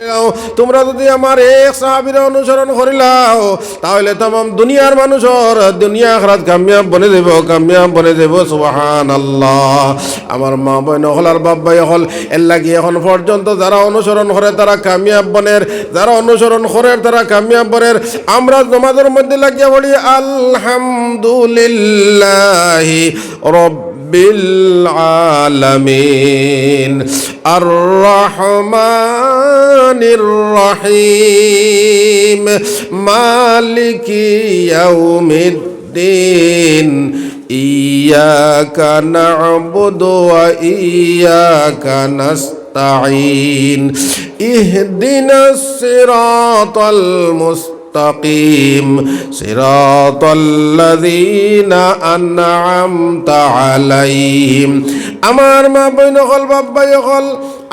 তোমরা যদি আমার এক সাহাবীর অনুসরণ করিলাও তাহলে तमाम দুনিয়ার মানুষের দুনিয়া আখিরাত কামিয়াব বনে দেব সুবহানাল্লাহ। আমার মা বোন হল আর বাপ ভাই হল এর লাগি এখন পর্যন্ত যারা অনুসরণ করে তারা কামিয়াব বনের, যারা অনুসরণ করে তারা কামিয়াব বনের। আমরা নামাজের মধ্যে লাগিয়া বলি আলহামদুলিল্লাহি রব্বিল আলামিন আর রহমানির রহিম মালিকি ইয়াউমিদ্দিন ইয়্যাকা না'বুদু ওয়া ইয়্যাকা নাস্তাঈন ইহদিনাস সিরাতাল মুস্তাকিম সিরাতাল্লাযীনা আন'আমতা আলাইহিম। আমার মা বোন হল বাপ ভাই হল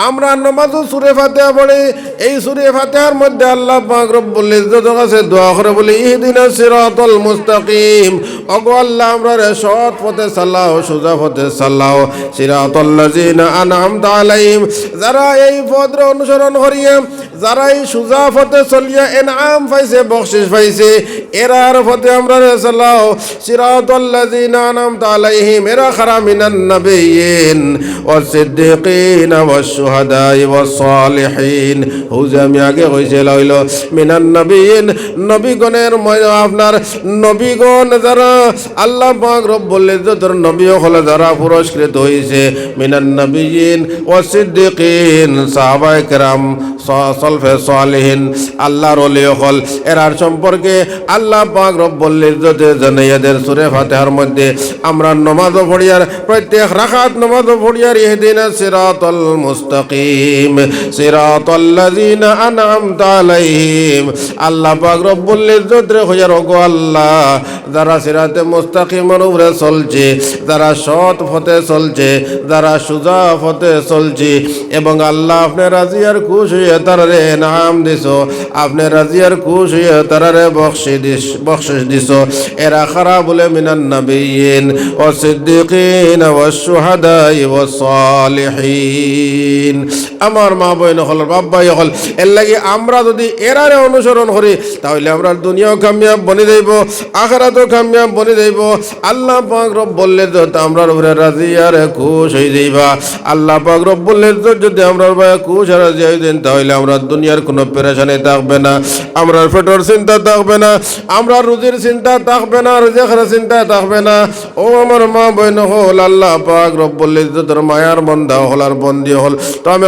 আমরা নামাজে সূরা ফাতিহা পড়ি। এই সূরা ফাতিহার মধ্যে আল্লাহ পাক রব্বুল ইজ্জতের কাছে দোয়া করে বলি ইহদিনাস সিরাতাল মুস্তাকিম, ওগো আল্লাহ আমরারে সৎ পথে চালাও, সোজা পথে চালাও। সিরাতাল্লাযীনা আন'আমতা আলাইহিম, যারা এই পথের অনুসরণ করিয়া, যারা এই সোজা পথে চলিয়া ইনআম পাইছে, বখশিশ পাইছে, এরার পথে আমরারে চালাও। সিরাতাল্লাযীনা আন'আমতা আলাইহিম, এরা খারা মিনান নাবিয়্যিন ওয়াস সিদ্দিকিন ওয়াস শুহাদাই ওয়াস সালিহিন। হুজে আমি আগে কইছে লইল মিনান নবিয়িন, নবীগণের আপনার নবীগণ যারা আল্লাহ পাক রব্বুল ইজ্জতের নবী হলে যারা পুরস্কৃত হইছে, মিনান নবিয়িন ওয়াস সিদ্দিকিন সাহাবায়ে কেরাম সলফে সালিহিন আল্লাহর ওলি হল। এরার সম্পর্কে আল্লাহ পাক রব্বুল ইজ্জতে জানাইয়াদের সূরা ফাতিহার মধ্যে আমরা নামাজ পড়িয়ার প্রত্যেক রাকাত নামাজ পড়িয়ার ইহদিনাস সিরাতাল মুস্তাকিম সিরাতাল্লাযীনা আন'আমতা আলাইহিম। আল্লাহ পাক রব্বুল ইজ্জত রে হইয়ার ওগো আল্লাহ, যারা সিরাতে মুস্তাকিমের উপরে চলছে, যারা সৎ পথে চলছে, যারা সোজা পথে চলছে, এবং আল্লাহ আপনি রাজি আর খুশ হইয়া তারারে নাম দিছো, আপনি রাজি আর খুশ হইয়া তারারে বখশিশ দিছো। এরা খারা বলে মিনান নাবিয়্যিন ওয়াস সিদ্দিকিন ওয়াস শুহাদাই ওয়াস সালিহিন। আমার মা বোন হল বাপ ভাই হল এর লাগি আমরা যদি এরারে অনুসরণ করি তাহলে আমরা দুনিয়াও কামিয়াব বনে যাইব, আখিরাতও কামিয়াব বনে যাইব। আল্লাহ পাক রব্বুল ইজ্জত আমরার উপরে রাজি আর খুশ হয়ে যাইবা। আল্লাহ পাক রব্বুল ইজ্জত যদি আমরার ভাই খুশ আর রাজি হয়ে দেন তাহলে আমরা দুনিয়ার কোনো পেরেশানি থাকবে না, আমরা পেটের চিন্তা থাকবে না, আমরা রুজির চিন্তা থাকবে না, রিজিকের চিন্তা থাকবে না। ও আমার মা বোন হল আল্লাহ পাক রব্বুল ইজ্জতের মায়ার বান্দা হল আর বন্দী হল। তো আমি